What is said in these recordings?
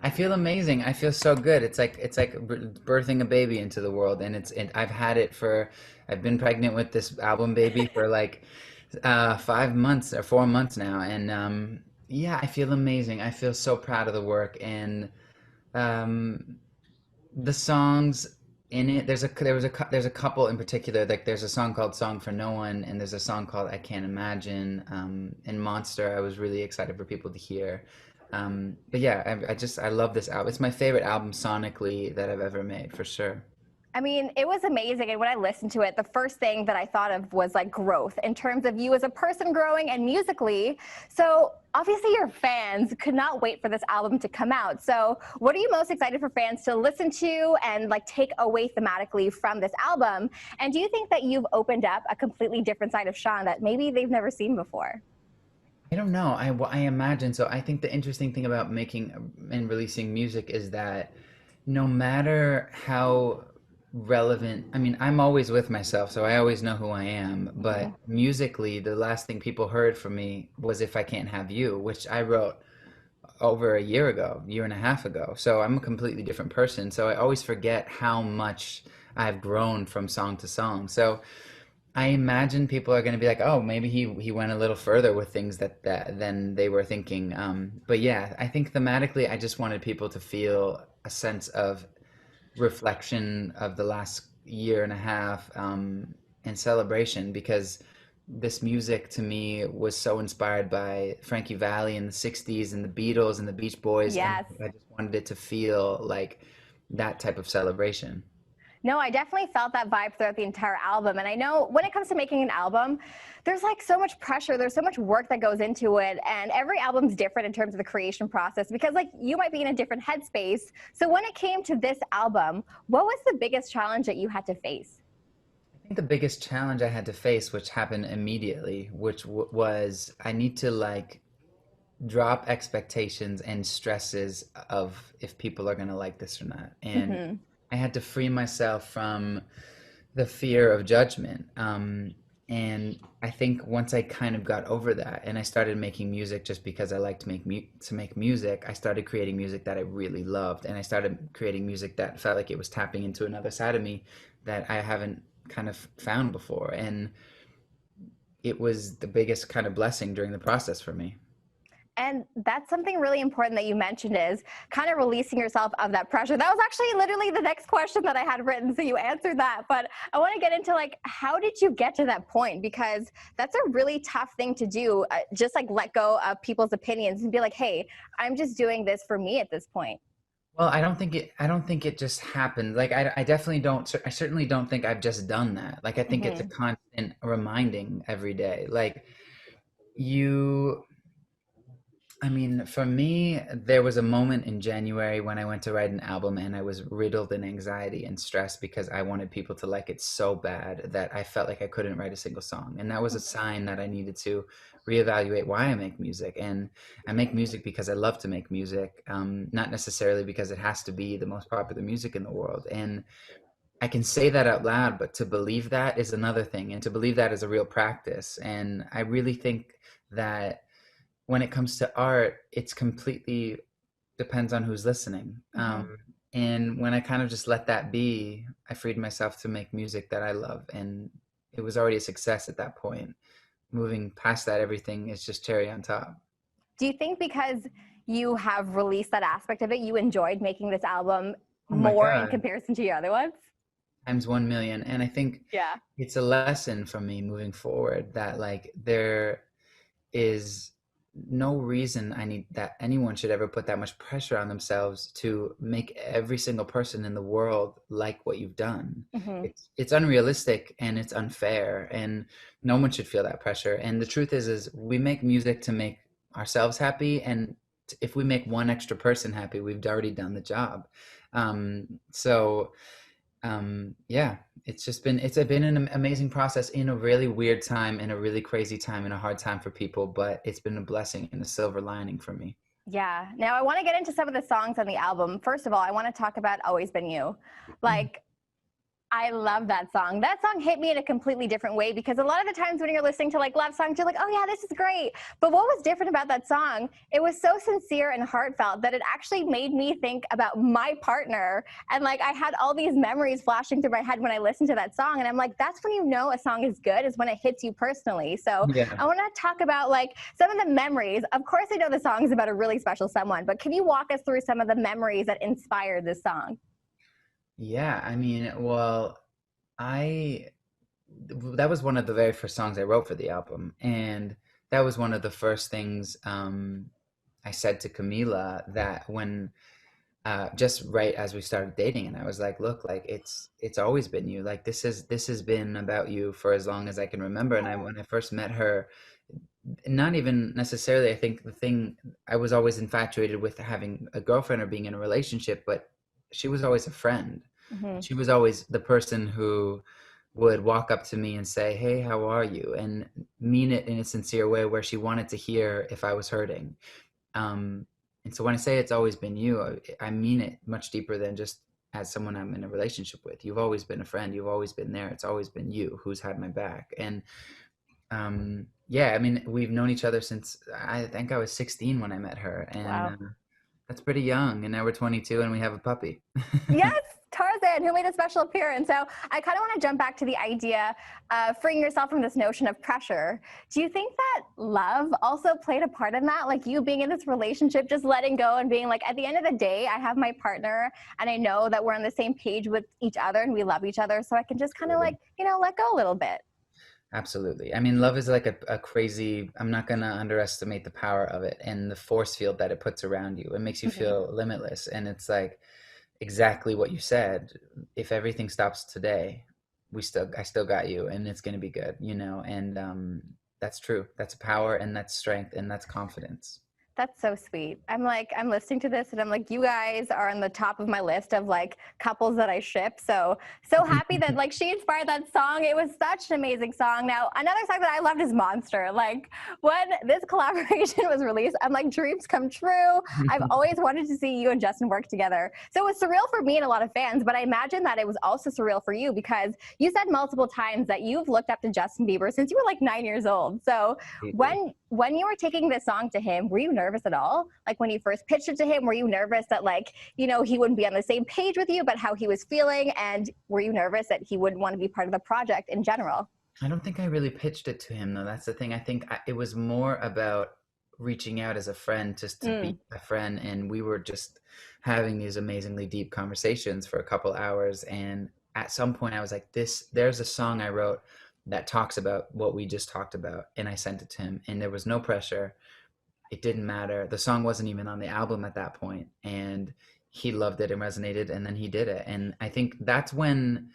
I feel amazing. I feel so good. It's like birthing a baby into the world, and I've had it for. I've been pregnant with this album baby for like 5 months or 4 months now, and yeah, I feel amazing. I feel so proud of the work, and um, the songs in it. There's a couple in particular. Like there's a song called "Song for No One," and there's a song called "I Can't Imagine." And "Monster," I was really excited for people to hear. But yeah, I love this album. It's my favorite album sonically that I've ever made for sure. I mean, it was amazing. And when I listened to it, the first thing that I thought of was like growth in terms of you as a person growing and musically. So obviously your fans could not wait for this album to come out. So what are you most excited for fans to listen to and like take away thematically from this album? And do you think that you've opened up a completely different side of Shawn that maybe they've never seen before? I don't know. I imagine so. I think the interesting thing about making and releasing music is that no matter how relevant, I mean, I'm always with myself, so I always know who I am. But musically, the last thing people heard from me was "If I Can't Have You," which I wrote over a year ago, year and a half ago. So I'm a completely different person. So I always forget how much I've grown from song to song. So I imagine people are going to be like, "Oh, maybe he went a little further with things that than they were thinking." But yeah, I think thematically, I just wanted people to feel a sense of reflection of the last year and a half, and celebration, because this music to me was so inspired by Frankie Valli in the '60s and the Beatles and the Beach Boys, and Yes. I just wanted it to feel like that type of celebration. No, I definitely felt that vibe throughout the entire album. And I know when it comes to making an album, there's like so much pressure, there's so much work that goes into it. And every album's different in terms of the creation process because like you might be in a different headspace. So when it came to this album, what was the biggest challenge that you had to face? I think the biggest challenge I had to face, which happened immediately, which was I need to like drop expectations and stresses of if people are going to like this or not. And Hmm. I had to free myself from the fear of judgment. And I think once I kind of got over that and I started making music just because I like to make music, I started creating music that I really loved. And I started creating music that felt like it was tapping into another side of me that I haven't kind of found before. And it was the biggest kind of blessing during the process for me. And that's something really important that you mentioned is kind of releasing yourself of that pressure. That was actually literally the next question that I had written, so you answered that. But I want to get into like, how did you get to that point? Because that's a really tough thing to do, just like let go of people's opinions and be like, hey, I'm just doing this for me at this point. Well, I don't think it just happened. Like I definitely don't, I certainly don't think I've just done that. Like I think it's a Hmm. constant reminding every day. Like you, I mean, for me, there was a moment in January when I went to write an album and I was riddled in anxiety and stress because I wanted people to like it so bad that I felt like I couldn't write a single song. And that was a sign that I needed to reevaluate why I make music. And I make music because I love to make music, not necessarily because it has to be the most popular music in the world. And I can say that out loud, but to believe that is another thing. And to believe that is a real practice. And I really think that when it comes to art, it's completely depends on who's listening. Hmm. And when I kind of just let that be, I freed myself to make music that I love. And it was already a success at that point. Moving past that, everything is just cherry on top. Do you think because you have released that aspect of it, you enjoyed making this album Oh my more in God, comparison to your other ones? times 1 million. And I think Yeah. it's a lesson for me moving forward that like there is no reason I need that anyone should ever put that much pressure on themselves to make every single person in the world like what you've done. Hmm. It's unrealistic and it's unfair, and no one should feel that pressure. And the truth is we make music to make ourselves happy, and if we make one extra person happy, we've already done the job. So yeah, it's been an amazing process in a really weird time, in a really crazy time, in a hard time for people, but it's been a blessing and a silver lining for me. Yeah. Now I want to get into some of the songs on the album. First of all, I want to talk about Always Been You. Mm. Like, I love that song. That song hit me in a completely different way because a lot of the times when you're listening to like love songs, you're like, oh yeah, this is great. But what was different about that song? It was so sincere and heartfelt that it actually made me think about my partner. And like I had all these memories flashing through my head when I listened to that song. And I'm like, that's when you know a song is good, is when it hits you personally. So Yeah. I want to talk about like some of the memories. Of course, I know the song is about a really special someone, but can you walk us through some of the memories that inspired this song? Yeah, I mean, well, I that was one of the very first songs I wrote for the album, and that was one of the first things I said to Camila that when just right as we started dating, and I was like, look, like it's always been you. Like this has been about you for as long as I can remember. And I when I first met her, not even necessarily, I think the thing I was always infatuated with having a girlfriend or being in a relationship, but she was always a friend. Hmm. She was always the person who would walk up to me and say, "Hey, how are you?" and mean it in a sincere way where she wanted to hear if I was hurting. Um, and so when I say it's always been you, I mean it much deeper than just as someone I'm in a relationship with. You've always been a friend. You've always been there. It's always been you who's had my back. And yeah, I mean, we've known each other since I think I was 16 when I met her, and Wow. that's pretty young. And now we're 22 and we have a puppy. Yes, Tarzan, who made a special appearance. So I kind of want to jump back to the idea of freeing yourself from this notion of pressure. Do you think that love also played a part in that? Like you being in this relationship, just letting go and being like, at the end of the day, I have my partner and I know that we're on the same page with each other and we love each other. So I can just kind of like, Absolutely. let go a little bit. Absolutely. I mean, love is like a crazy, I'm not going to underestimate the power of it and the force field that it puts around you. It makes you Hmm. feel limitless. And it's like exactly what you said. If everything stops today, I still got you and it's going to be good, you know? And that's true. That's power and that's strength and that's confidence. That's so sweet. I'm like, I'm listening to this and I'm like, you guys are on the top of my list of like couples that I ship. So, so happy that like she inspired that song. It was such an amazing song. Now, another song that I loved is Monster. Like when this collaboration was released, I'm like, dreams come true. I've always wanted to see you and Justin work together. So it was surreal for me and a lot of fans, but I imagine that it was also surreal for you because you said multiple times that you've looked up to Justin Bieber since you were like 9 years old. So Completely. when you were taking this song to him, were you nervous at all? Like when you first pitched it to him, were you nervous that like, he wouldn't be on the same page with you, but how he was feeling? And were you nervous that he wouldn't want to be part of the project in general? I don't think I really pitched it to him though. That's the thing. It was more about reaching out as a friend, just to be Mm. a friend, and we were just having these amazingly deep conversations for a couple hours. And at some point, I was like, "This, there's a song I wrote that talks about what we just talked about," and I sent it to him, and there was no pressure. It didn't matter. The song wasn't even on the album at that point, and he loved it and resonated, and then he did it. And I think that's when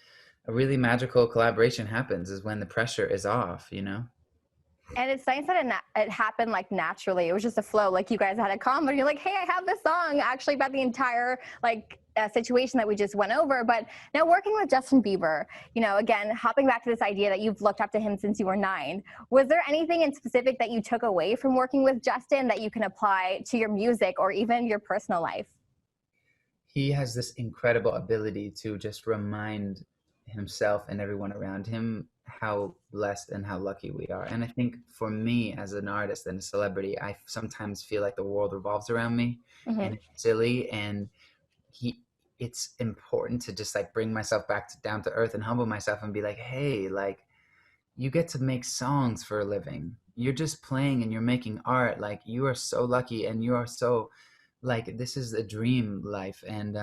a really magical collaboration happens, is when the pressure is off, you know? And it's nice that it happened like naturally. It was just a flow. Like you guys had a convo. You're like, hey, I have this song actually about the entire like situation that we just went over. But now working with Justin Bieber, again, hopping back to this idea that you've looked up to him since you were 9. Was there anything in specific that you took away from working with Justin that you can apply to your music or even your personal life? He has this incredible ability to just remind himself and everyone around him how blessed and how lucky we are. And I think for me as an artist and a celebrity, I sometimes feel like the world revolves around me Hmm. and it's silly. And he it's important to just like bring myself back to down to earth and humble myself and be like, hey, like you get to make songs for a living. You're just playing and you're making art. Like you are so lucky and you are so like this is a dream life. And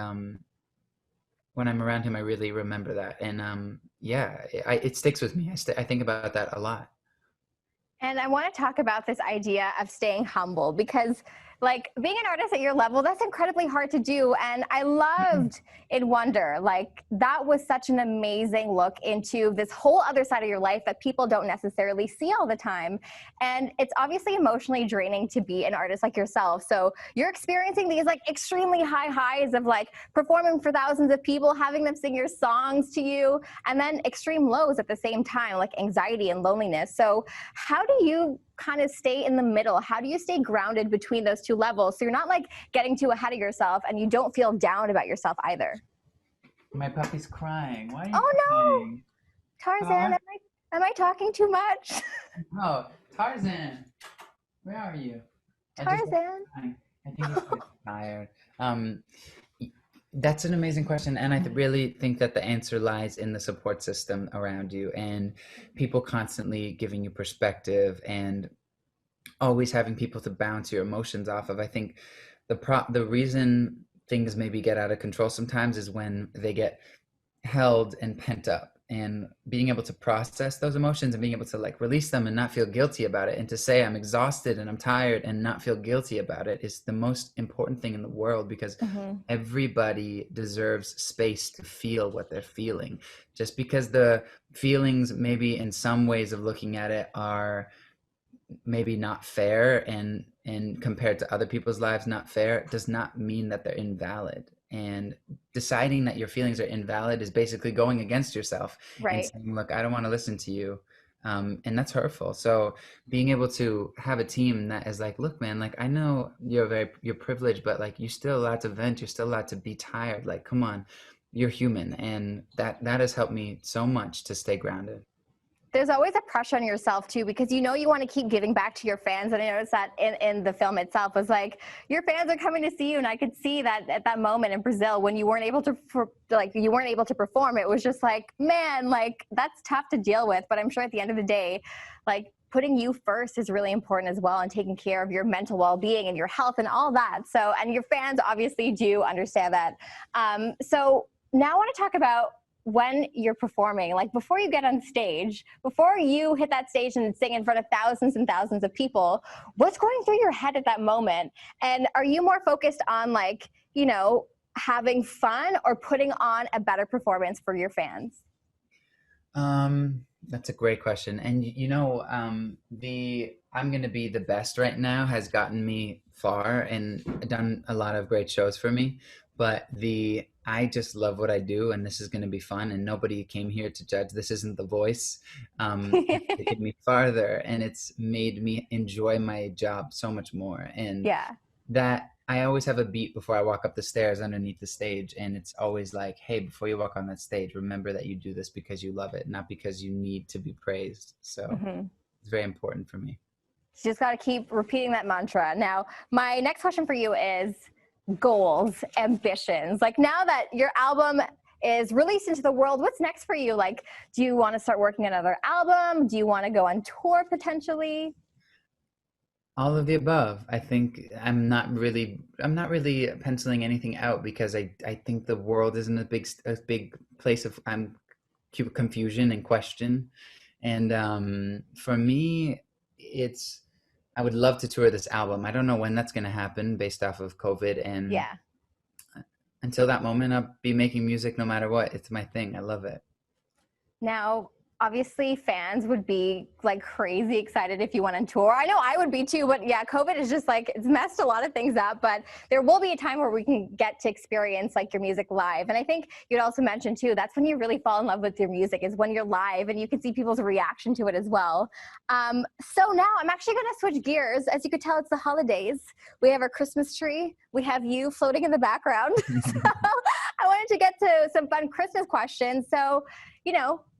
when I'm around him, I really remember that. And yeah, it sticks with me. I think about that a lot. And I want to talk about this idea of staying humble because, like, being an artist at your level, that's incredibly hard to do. And I loved in Wonder, like, that was such an amazing look into this whole other side of your life that people don't necessarily see all the time. And it's obviously emotionally draining to be an artist like yourself. So you're experiencing these, like, extremely high highs of, like, performing for thousands of people, having them sing your songs to you, and then extreme lows at the same time, like anxiety and loneliness. So, how do you kind of stay in the middle? How do you stay grounded between those two levels so you're not like getting too ahead of yourself and you don't feel down about yourself either? My puppy's crying. Why are you Oh no, crying? Tarzan, Huh? am I talking too much? Oh, Tarzan, where are you? I just heard Tarzan. him crying. I think he's quite tired. Um, y- that's an amazing question, and I really think that the answer lies in the support system around you and people constantly giving you perspective and always having people to bounce your emotions off of. I think the reason things maybe get out of control sometimes is when they get held and pent up, and being able to process those emotions and being able to like release them and not feel guilty about it, and to say I'm exhausted and I'm tired and not feel guilty about it is the most important thing in the world, because Hmm. everybody deserves space to feel what they're feeling. Just because the feelings maybe in some ways of looking at it are maybe not fair, and compared to other people's lives not fair, does not mean that they're invalid. And deciding that your feelings are invalid is basically going against yourself and Right. saying, look, I don't want to listen to you. And that's hurtful. So being able to have a team that is like, look, man, like I know you're privileged, but like you still allowed to vent, you're still allowed to be tired, like come on, you're human. And that has helped me so much to stay grounded. There's always a pressure on yourself too, because you know you want to keep giving back to your fans. And I noticed that in the film itself was like your fans are coming to see you, and I could see that at that moment in Brazil when you weren't able to you weren't able to perform. It was just like, man, like that's tough to deal with. But I'm sure at the end of the day, like putting you first is really important as well, and taking care of your mental well-being and your health and all that. So, and your fans obviously do understand that. So now I want to talk about when you're performing, like before you get on stage, before you hit that stage and sing in front of thousands and thousands of people, what's going through your head at that moment? And are you more focused on like, having fun or putting on a better performance for your fans? That's a great question. And the I'm gonna be the best right now has gotten me far and done a lot of great shows for me. But the I just love what I do, and this is gonna be fun, and nobody came here to judge. This isn't The Voice. It's taken me farther, and it's made me enjoy my job so much more. And Yeah. that I always have a beat before I walk up the stairs underneath the stage, and it's always like, hey, before you walk on that stage, remember that you do this because you love it, not because you need to be praised. So Hmm. it's very important for me. You just got to keep repeating that mantra. Now, my next question for you is goals, ambitions. Like now that your album is released into the world, what's next for you? Like, do you want to start working on another album? Do you want to go on tour potentially? All of the above. I think I'm not really penciling anything out, because I think the world is in a big place of confusion and question. And for me, it's I would love to tour this album. I don't know when that's going to happen based off of COVID. And Yeah. until that moment, I'll be making music no matter what. It's my thing. I love it. Now, obviously, fans would be like crazy excited if you went on tour. I know I would be too, but yeah, COVID is just like it's messed a lot of things up. But there will be a time where we can get to experience like your music live. And I think you'd also mentioned too, that's when you really fall in love with your music, is when you're live and you can see people's reaction to it as well. So now I'm actually going to switch gears. As you could tell, it's the holidays. We have our Christmas tree. We have you floating in the background. So I wanted to get to some fun Christmas questions. So,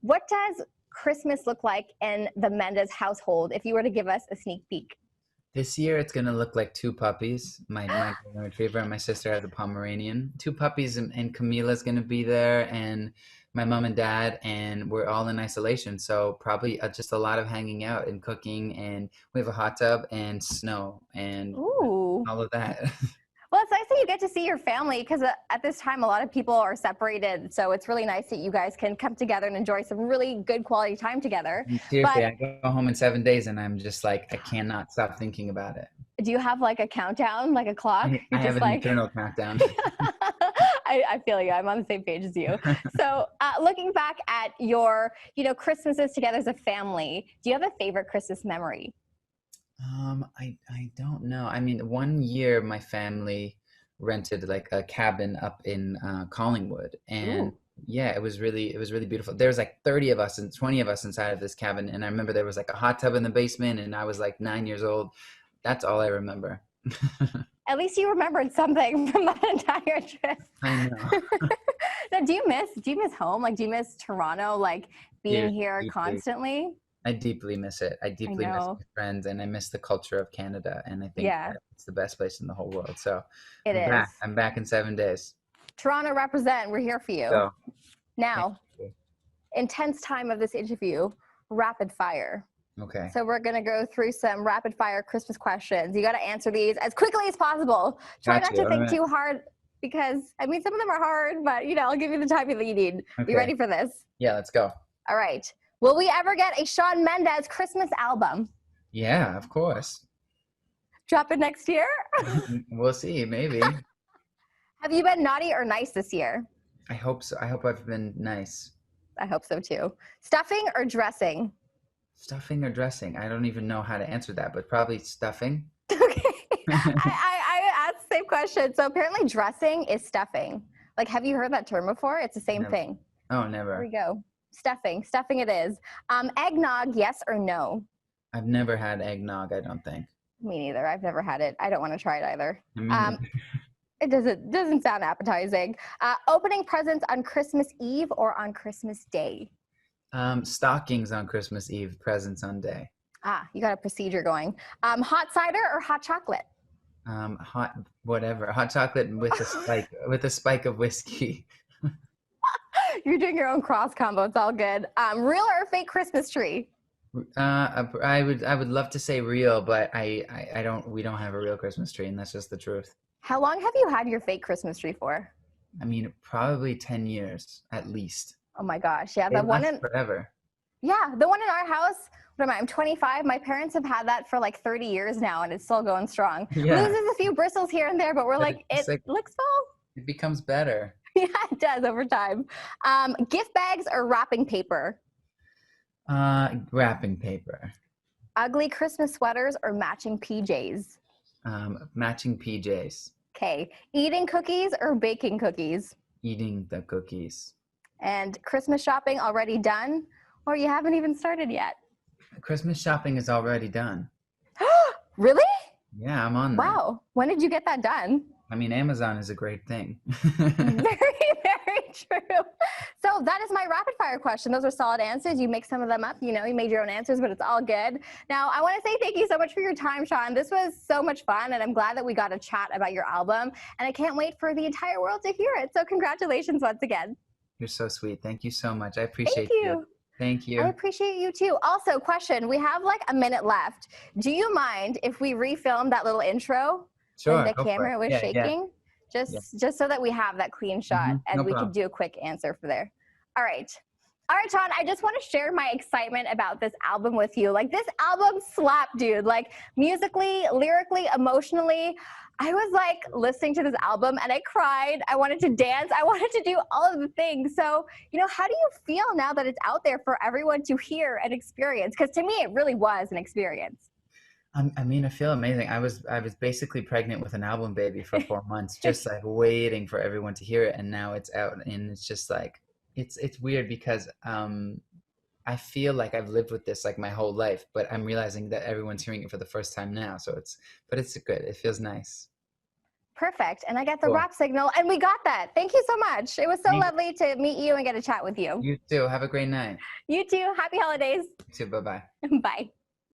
what does Christmas look like in the Mendes household if you were to give us a sneak peek? This year, it's gonna look like two puppies. My golden retriever and my sister has a Pomeranian. Two puppies, and Camila's gonna be there, and my mom and dad, and we're all in isolation. So probably just a lot of hanging out and cooking, and we have a hot tub and snow and Ooh. all of that. Well, it's nice that you get to see your family because at this time, a lot of people are separated. So it's really nice that you guys can come together and enjoy some really good quality time together. Seriously, But I go home in 7 days, and I'm just like I cannot stop thinking about it. do you have like a countdown, like a clock? I You're have just an like, eternal countdown. I feel you. I'm on the same page as you. So looking back at your, Christmases together as a family, do you have a favorite Christmas memory? I don't know. I mean, one year my family rented like a cabin up in Collingwood, and Ooh. yeah, it was really beautiful. There was like 30 of us and 20 of us inside of this cabin, and I remember there was like a hot tub in the basement, and I was like 9 years old. That's all I remember. At least you remembered something from that entire trip. I know. Now, Do you miss home? Like, do you miss Toronto? Like being here Deeply. constantly? I deeply miss it. I I deeply miss know. my friends, and I miss the culture of Canada. And I think Yeah, that it's the best place in the whole world. So it I'm is. back. I'm back in 7 days. Toronto represent. We're here for you. So thank Now, you. intense time of this interview, rapid fire. Okay. So we're gonna go through some rapid fire Christmas questions. You gotta answer these as quickly as possible. Try Got not you. to All think right. too hard because I mean some of them are hard, but I'll give you the time that you need. Are you Okay. ready for this? Yeah, let's go. All right. Will we ever get a Shawn Mendes Christmas album? Yeah, of course. Drop it next year? We'll see. Maybe. Have you been naughty or nice this year? I hope so. I hope I've been nice. I hope so too. Stuffing or dressing? Stuffing or dressing? I don't even know how to answer that, but probably stuffing. Okay. I asked the same question. So apparently dressing is stuffing. Like, have you heard that term before? It's the same Never. thing. Oh, Here we never. go. Stuffing it is. Eggnog, yes or no? I've never had eggnog, I don't think. Me neither. I've never had it. I don't want to try it either. I mean, It doesn't sound appetizing. Opening presents on Christmas Eve or on Christmas Day? stockings on Christmas Eve, presents on day. You got a procedure going. Hot cider or hot chocolate? Hot whatever, hot chocolate with a spike of whiskey. You're doing your own cross combo. It's all good. Real or fake Christmas tree? I would love to say real, but I don't. We don't have a real Christmas tree, and that's just the truth. How long have you had your fake Christmas tree for? I mean, probably 10 years at least. Oh my gosh. Yeah, They last forever. the one in our house. What am I? I'm 25. My parents have had that for like 30 years now, and it's still going strong. Yeah, Loses a few bristles here and there, but we're but like, it's it like looks full. it becomes better. Yeah, it does over time. Gift bags or wrapping paper? Wrapping paper. Ugly Christmas sweaters or matching PJs? Matching PJs. Okay. Eating cookies or baking cookies? Eating the cookies. And Christmas shopping already done, or you haven't even started yet? Christmas shopping is already done. Really? Yeah, I'm on that. Wow. When did you get that done? I mean, Amazon is a great thing. Very, very true. So that is my rapid fire question. Those are solid answers. You make some of them up. You made your own answers, but it's all good. Now, I want to say thank you so much for your time, Shawn. This was so much fun, and I'm glad that we got to chat about your album. And I can't wait for the entire world to hear it. So congratulations once again. You're so sweet. Thank you so much. I Thank appreciate you. you. Thank I you. appreciate you too. Also, question, we have like a minute left. Do you mind if we refilm that little intro Sure, when the go for camera it. was Yeah, shaking? yeah. Just so that we have that clean shot and No we problem. could do a quick answer for there. All right. All right, Shawn, I just want to share my excitement about this album with you. Like, this album slapped, dude. Like, musically, lyrically, emotionally. I was like listening to this album and I cried. I wanted to dance. I wanted to do all of the things. So, how do you feel now that it's out there for everyone to hear and experience? Because to me, it really was an experience. I mean, I feel amazing. I was basically pregnant with an album baby for 4 months, just like waiting for everyone to hear it, and now it's out, and it's just like it's weird because I feel like I've lived with this like my whole life, but I'm realizing that everyone's hearing it for the first time now. So it's good. It feels nice. Perfect. And I get the Cool. rap signal, and we got that. Thank you so much. It was so Thank lovely to meet you and get a chat with you. you too. Have a great night. You too. Happy holidays. You too. Bye bye. Bye.